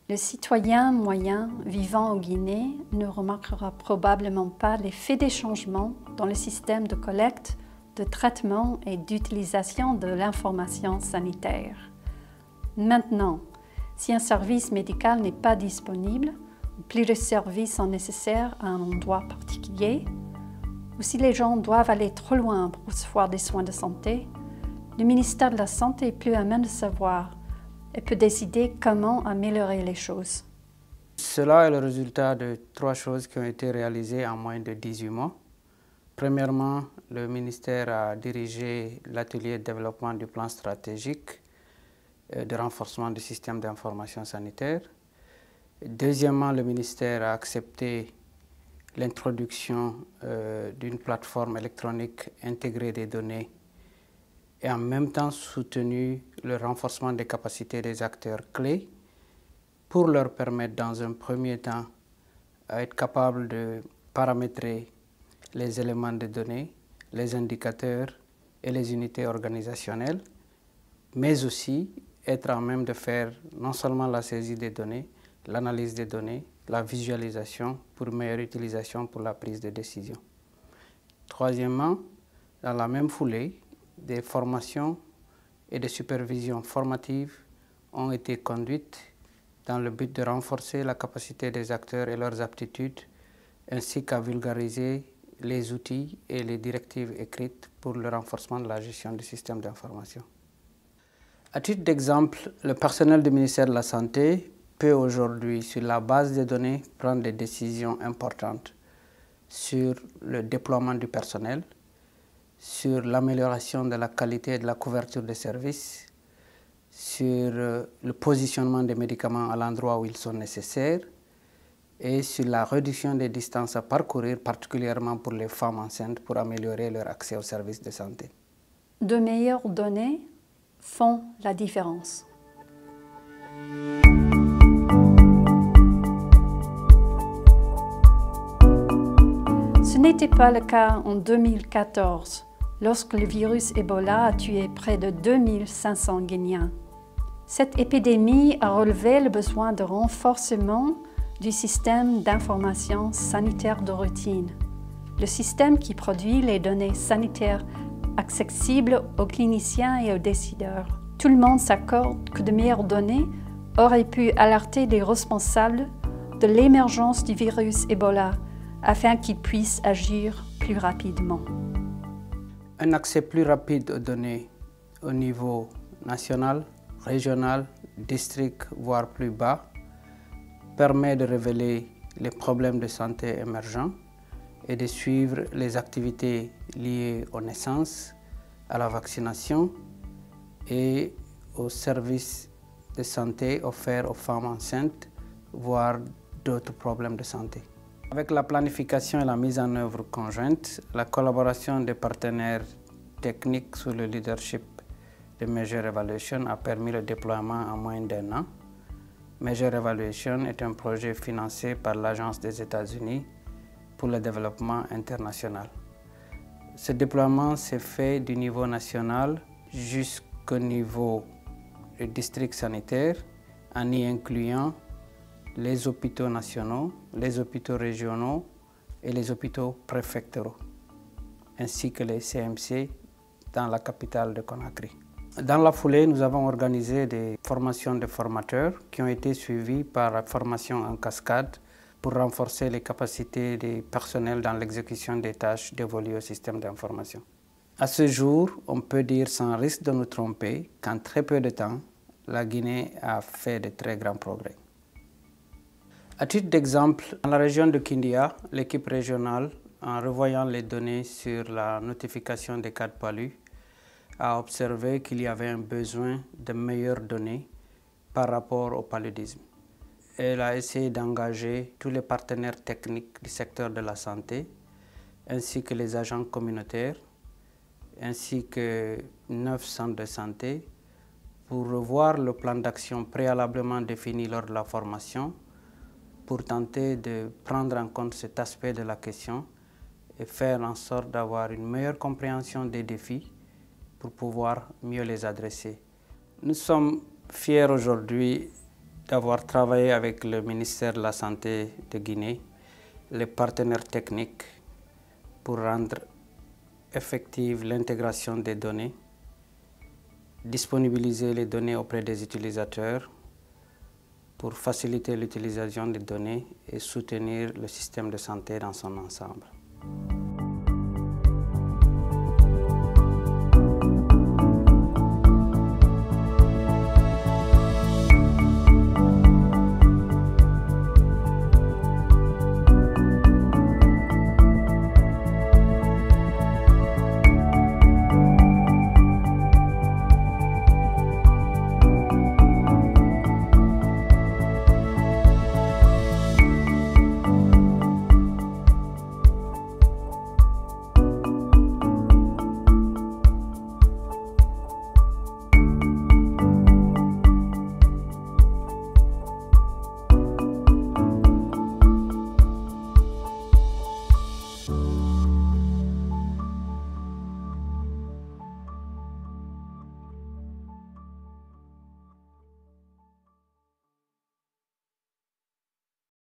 Le citoyen moyen vivant en Guinée ne remarquera probablement pas l'effet des changements dans le système de collecte, de traitement et d'utilisation de l'information sanitaire. Maintenant, si un service médical n'est pas disponible, ou plus de services sont nécessaires à un endroit particulier, ou si les gens doivent aller trop loin pour recevoir des soins de santé, le ministère de la Santé est plus à même de savoir et peut décider comment améliorer les choses. Cela est le résultat de 3 choses qui ont été réalisées en moins de 18 mois. Premièrement, le ministère a dirigé l'atelier de développement du plan stratégique de renforcement du système d'information sanitaire. Deuxièmement, le ministère a accepté l'introduction d'une plateforme électronique intégrée des données et en même temps soutenu le renforcement des capacités des acteurs clés pour leur permettre dans un premier temps d'être capables de paramétrer les éléments de données, les indicateurs et les unités organisationnelles, mais aussi être en même de faire non seulement la saisie des données, l'analyse des données, la visualisation pour meilleure utilisation pour la prise de décision. Troisièmement, dans la même foulée, des formations et des supervisions formatives ont été conduites dans le but de renforcer la capacité des acteurs et leurs aptitudes, ainsi qu'à vulgariser les outils et les directives écrites pour le renforcement de la gestion du système d'information. À titre d'exemple, le personnel du ministère de la Santé peut aujourd'hui, sur la base des données, prendre des décisions importantes sur le déploiement du personnel, sur l'amélioration de la qualité et de la couverture des services, sur le positionnement des médicaments à l'endroit où ils sont nécessaires et sur la réduction des distances à parcourir, particulièrement pour les femmes enceintes, pour améliorer leur accès aux services de santé. De meilleures données font la différence. Ce n'était pas le cas en 2014, lorsque le virus Ebola a tué près de 2500 Guinéens. Cette épidémie a relevé le besoin de renforcement du système d'information sanitaire de routine, le système qui produit les données sanitaires accessibles aux cliniciens et aux décideurs. Tout le monde s'accorde que de meilleures données auraient pu alerter les responsables de l'émergence du virus Ebola afin qu'ils puissent agir plus rapidement. Un accès plus rapide aux données au niveau national, régional, district, voire plus bas, permet de révéler les problèmes de santé émergents et de suivre les activités liées aux naissances, à la vaccination et aux services de santé offerts aux femmes enceintes, voire d'autres problèmes de santé. Avec la planification et la mise en œuvre conjointe, la collaboration des partenaires techniques sous le leadership de Major Evaluation a permis le déploiement en moins d'1 an. Major Evaluation est un projet financé par l'Agence des États-Unis pour le développement international. Ce déploiement s'est fait du niveau national jusqu'au niveau du district sanitaire, en y incluant les hôpitaux nationaux, les hôpitaux régionaux et les hôpitaux préfectoraux, ainsi que les CMC dans la capitale de Conakry. Dans la foulée, nous avons organisé des formations de formateurs qui ont été suivies par la formation en cascade pour renforcer les capacités des personnels dans l'exécution des tâches dévolues au système d'information. À ce jour, on peut dire sans risque de nous tromper qu'en très peu de temps, la Guinée a fait de très grands progrès. À titre d'exemple, dans la région de Kindia, l'équipe régionale, en revoyant les données sur la notification des cas de palu, a observé qu'il y avait un besoin de meilleures données par rapport au paludisme. Elle a essayé d'engager tous les partenaires techniques du secteur de la santé, ainsi que les agents communautaires, ainsi que 9 centres de santé, pour revoir le plan d'action préalablement défini lors de la formation, pour tenter de prendre en compte cet aspect de la question et faire en sorte d'avoir une meilleure compréhension des défis pour pouvoir mieux les adresser. Nous sommes fiers aujourd'hui d'avoir travaillé avec le ministère de la Santé de Guinée, les partenaires techniques, pour rendre effective l'intégration des données, disponibiliser les données auprès des utilisateurs pour faciliter l'utilisation des données et soutenir le système de santé dans son ensemble.